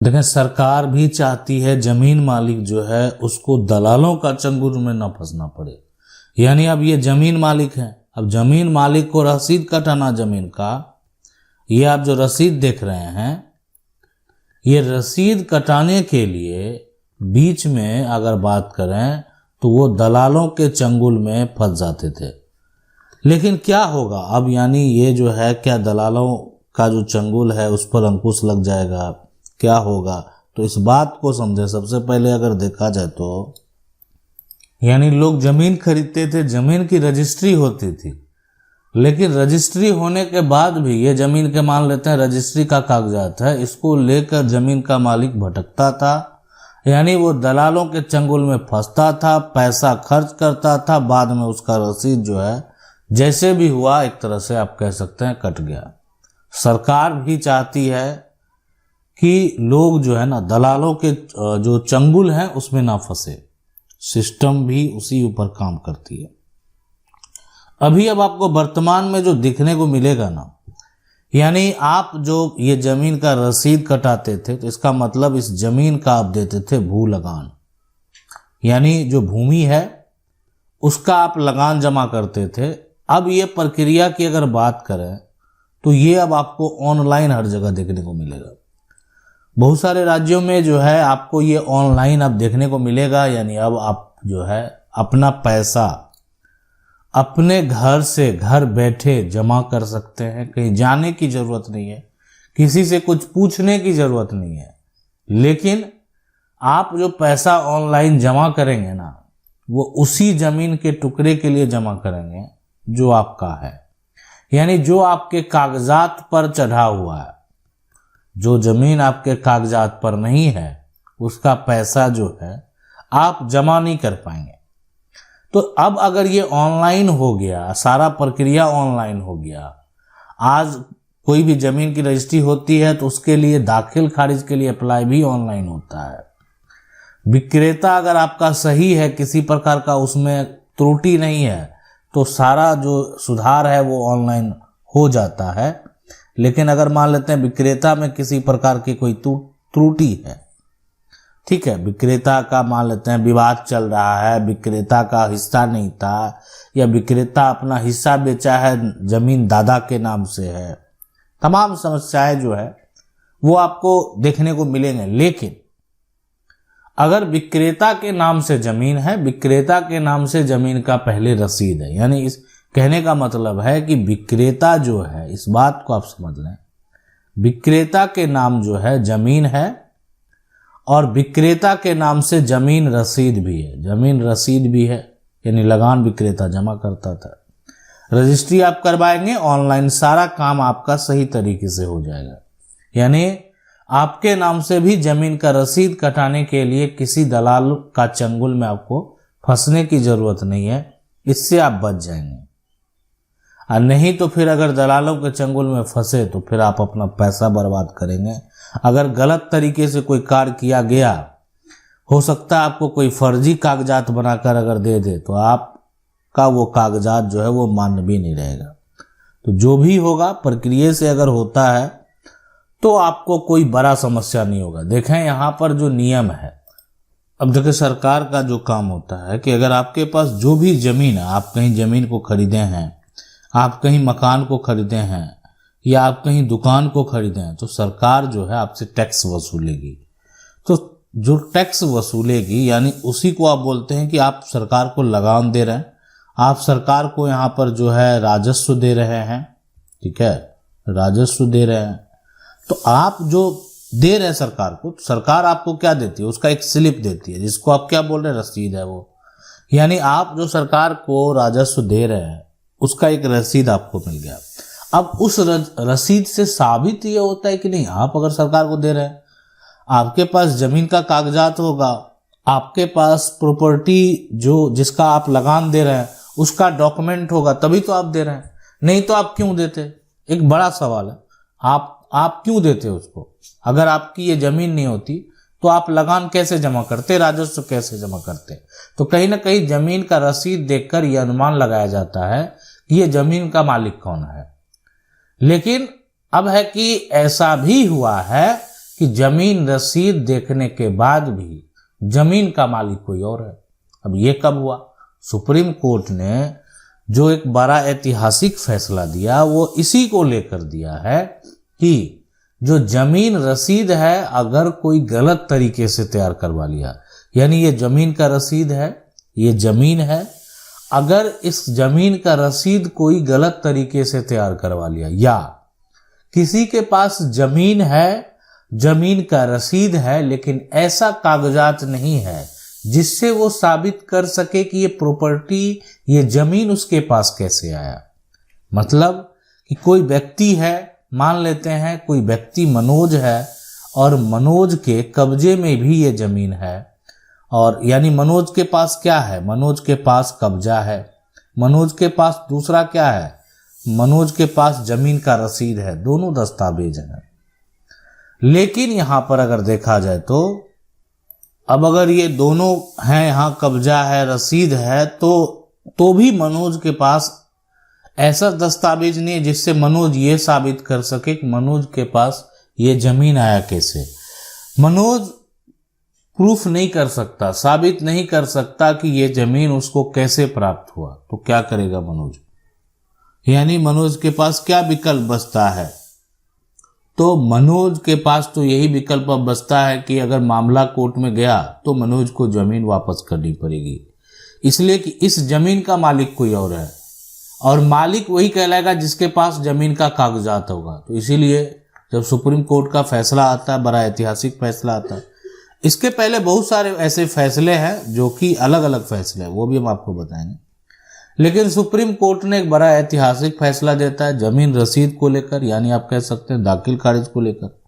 देखें, सरकार भी चाहती है जमीन मालिक जो है उसको दलालों का चंगुल में न फंसना पड़े। यानी अब ये जमीन मालिक है, अब जमीन मालिक को रसीद कटाना जमीन का, ये आप जो रसीद देख रहे हैं, ये रसीद कटाने के लिए बीच में अगर बात करें तो वो दलालों के चंगुल में फंस जाते थे। लेकिन क्या होगा अब, यानी ये जो है, क्या दलालों का जो चंगुल है उस पर अंकुश लग जाएगा, क्या होगा? तो इस बात को समझे। सबसे पहले अगर देखा जाए तो यानी लोग जमीन खरीदते थे, जमीन की रजिस्ट्री होती थी, लेकिन रजिस्ट्री होने के बाद भी ये जमीन के मान लेते हैं रजिस्ट्री का कागजात है, इसको लेकर जमीन का मालिक भटकता था। यानी वो दलालों के चंगुल में फंसता था, पैसा खर्च करता था, बाद में उसका रसीद जो है जैसे भी हुआ एक तरह से आप कह सकते हैं कट गया। सरकार भी चाहती है कि लोग जो है ना दलालों के जो चंगुल हैं उसमें ना फंसे, सिस्टम भी उसी ऊपर काम करती है। अभी अब आपको वर्तमान में जो दिखने को मिलेगा ना, यानी आप जो ये जमीन का रसीद कटाते थे तो इसका मतलब इस जमीन का आप देते थे भू लगान, यानी जो भूमि है उसका आप लगान जमा करते थे। अब ये प्रक्रिया की अगर बात करें तो ये अब आपको ऑनलाइन हर जगह देखने को मिलेगा। बहुत सारे राज्यों में जो है आपको ये ऑनलाइन अब देखने को मिलेगा। यानी अब आप जो है अपना पैसा अपने घर से घर बैठे जमा कर सकते हैं, कहीं जाने की ज़रूरत नहीं है, किसी से कुछ पूछने की ज़रूरत नहीं है। लेकिन आप जो पैसा ऑनलाइन जमा करेंगे ना, वो उसी ज़मीन के टुकड़े के लिए जमा करेंगे जो आपका है, यानी जो आपके कागजात पर चढ़ा हुआ है। जो ज़मीन आपके कागजात पर नहीं है उसका पैसा जो है आप जमा नहीं कर पाएंगे। तो अब अगर ये ऑनलाइन हो गया, सारा प्रक्रिया ऑनलाइन हो गया, आज कोई भी ज़मीन की रजिस्ट्री होती है तो उसके लिए दाखिल खारिज के लिए अप्लाई भी ऑनलाइन होता है। विक्रेता अगर आपका सही है, किसी प्रकार का उसमें त्रुटि नहीं है, तो सारा जो सुधार है वो ऑनलाइन हो जाता है। लेकिन अगर मान लेते हैं विक्रेता में किसी प्रकार की कोई त्रुटि है, ठीक है, विक्रेता का मान लेते हैं विवाद चल रहा है, विक्रेता का हिस्सा नहीं था, या विक्रेता अपना हिस्सा बेचा है, जमीन दादा के नाम से है, तमाम समस्याएं जो है वो आपको देखने को मिलेंगे। लेकिन अगर विक्रेता के नाम से जमीन है, विक्रेता के नाम से जमीन का पहले रसीद है, यानी इस कहने का मतलब है कि विक्रेता जो है, इस बात को आप समझ लें, विक्रेता के नाम जो है जमीन है और विक्रेता के नाम से जमीन रसीद भी है, जमीन रसीद भी है, यानी लगान विक्रेता जमा करता था। रजिस्ट्री आप करवाएंगे ऑनलाइन, सारा काम आपका सही तरीके से हो जाएगा। यानी आपके नाम से भी जमीन का रसीद कटाने के लिए किसी दलाल का चंगुल में आपको फंसने की जरूरत नहीं है, इससे आप बच जाएंगे। और नहीं तो फिर अगर दलालों के चंगुल में फंसे तो फिर आप अपना पैसा बर्बाद करेंगे। अगर गलत तरीके से कोई कार्य किया गया, हो सकता है आपको कोई फर्जी कागजात बनाकर अगर दे दे तो आपका वो कागजात जो है वो मान्य भी नहीं रहेगा। तो जो भी होगा प्रक्रिया से अगर होता है तो आपको कोई बड़ा समस्या नहीं होगा। देखें यहाँ पर जो नियम है, अब देखिए सरकार का जो काम होता है कि अगर आपके पास जो भी ज़मीन है, आप कहीं ज़मीन को खरीदे हैं, आप कहीं मकान को खरीदे हैं, या आप कहीं दुकान को खरीदे हैं, तो सरकार जो है आपसे टैक्स वसूलेगी। तो जो टैक्स वसूलेगी यानी उसी को आप बोलते हैं कि आप सरकार को लगान दे रहे हैं, आप सरकार को यहाँ पर जो है राजस्व दे रहे हैं, ठीक है, राजस्व दे रहे हैं। तो आप जो दे रहे हैं सरकार को, तो सरकार आपको क्या देती है, उसका एक स्लिप देती है, जिसको आप क्या बोल रहे हैं, रसीद है वो। यानी आप जो सरकार को राजस्व दे रहे हैं उसका एक रसीद आपको मिल गया। अब उस रसीद से साबित ये होता है कि नहीं, आप अगर सरकार को दे रहे हैं, आपके पास जमीन का कागजात होगा, आपके पास प्रॉपर्टी जो जिसका आप लगान दे रहे हैं उसका डॉक्यूमेंट होगा, तभी तो आप दे रहे हैं। नहीं तो आप क्यों देते? एक बड़ा सवाल है। आप क्यों देते उसको? अगर आपकी ये जमीन नहीं होती तो आप लगान कैसे जमा करते, राजस्व कैसे जमा करते? तो कहीं ना कहीं जमीन का रसीद देखकर यह अनुमान लगाया जाता है कि ये जमीन का मालिक कौन है। लेकिन अब है कि ऐसा भी हुआ है कि जमीन रसीद देखने के बाद भी जमीन का मालिक कोई और है। अब ये कब हुआ? सुप्रीम कोर्ट ने जो एक बड़ा ऐतिहासिक फैसला दिया वो इसी को लेकर दिया है कि जो जमीन रसीद है अगर कोई गलत तरीके से तैयार करवा लिया, यानी ये जमीन का रसीद है, ये जमीन है, अगर इस जमीन का रसीद कोई गलत तरीके से तैयार करवा लिया या किसी के पास जमीन है, जमीन का रसीद है, लेकिन ऐसा कागजात नहीं है जिससे वो साबित कर सके कि ये प्रॉपर्टी, ये जमीन उसके पास कैसे आया। मतलब कि कोई व्यक्ति है, मान लेते हैं कोई व्यक्ति मनोज है और मनोज के कब्जे में भी ये जमीन है, और यानी मनोज के पास क्या है? मनोज के पास कब्जा है, मनोज के पास दूसरा क्या है? मनोज के पास जमीन का रसीद है, दोनों दस्तावेज हैं। लेकिन यहां पर अगर देखा जाए तो अब अगर ये दोनों हैं, यहां कब्जा है, रसीद है, तो भी मनोज के पास ऐसा दस्तावेज नहीं है जिससे मनोज ये साबित कर सके कि मनोज के पास ये जमीन आया कैसे। मनोज प्रूफ नहीं कर सकता, साबित नहीं कर सकता कि ये जमीन उसको कैसे प्राप्त हुआ। तो क्या करेगा मनोज? यानी मनोज के पास क्या विकल्प बचता है? तो मनोज के पास तो यही विकल्प बचता है कि अगर मामला कोर्ट में गया तो मनोज को जमीन वापस करनी पड़ेगी, इसलिए कि इस जमीन का मालिक कोई और है और मालिक वही कहलाएगा जिसके पास जमीन का कागजात होगा। तो इसीलिए जब सुप्रीम कोर्ट का फैसला आता है, बड़ा ऐतिहासिक फैसला आता है, इसके पहले बहुत सारे ऐसे फैसले हैं जो कि अलग अलग फैसले हैं, वो भी हम आपको बताएंगे। लेकिन सुप्रीम कोर्ट ने एक बड़ा ऐतिहासिक फैसला देता है जमीन रसीद को लेकर, यानी आप कह सकते हैं दाखिल खारिज को लेकर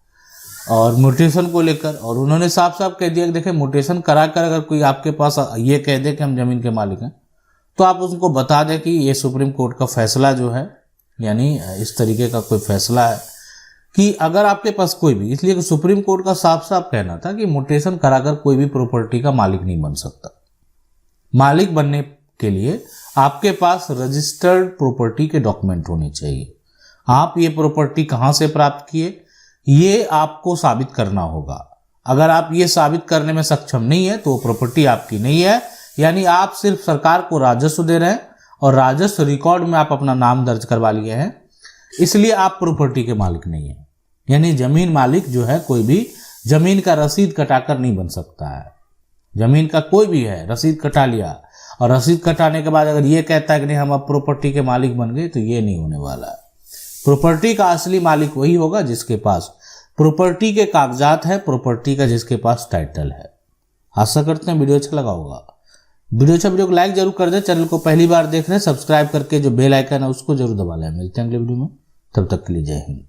और म्यूटेशन को लेकर। और उन्होंने साफ साफ कह दिया कि देखिए म्यूटेशन कराकर अगर कोई आपके पास ये कह दे कि हम जमीन के मालिक हैं तो आप उसको बता दें कि ये सुप्रीम कोर्ट का फैसला जो है, यानी इस तरीके का कोई फैसला है कि अगर आपके पास कोई भी, इसलिए कि सुप्रीम कोर्ट का साफ साफ कहना था कि म्यूटेशन कराकर कोई भी प्रॉपर्टी का मालिक नहीं बन सकता। मालिक बनने के लिए आपके पास रजिस्टर्ड प्रॉपर्टी के डॉक्यूमेंट होने चाहिए। आप ये प्रॉपर्टी कहां से प्राप्त किए ये आपको साबित करना होगा। अगर आप ये साबित करने में सक्षम नहीं है तो प्रॉपर्टी आपकी नहीं है, यानी आप सिर्फ सरकार को राजस्व दे रहे हैं और राजस्व रिकॉर्ड में आप अपना नाम दर्ज करवा लिए हैं, इसलिए आप प्रॉपर्टी के मालिक नहीं है। यानी जमीन मालिक जो है कोई भी जमीन का रसीद कटाकर नहीं बन सकता है। जमीन का कोई भी है, रसीद कटा लिया और रसीद कटाने के बाद अगर ये कहता है कि नहीं हम अब प्रॉपर्टी के मालिक बन गए, तो ये नहीं होने वाला है। प्रॉपर्टी का असली मालिक वही होगा जिसके पास प्रॉपर्टी के कागजात है, प्रॉपर्टी का जिसके पास टाइटल है। आशा करते हैं वीडियो अच्छा लगा होगा। वीडियो को लाइक जरूर कर दें। चैनल को पहली बार देख रहे हैं सब्सक्राइब करके जो बेल आइकन है उसको जरूर दबा लें। मिलते हैं अगले वीडियो में, तब तक के लिए जय हिंद।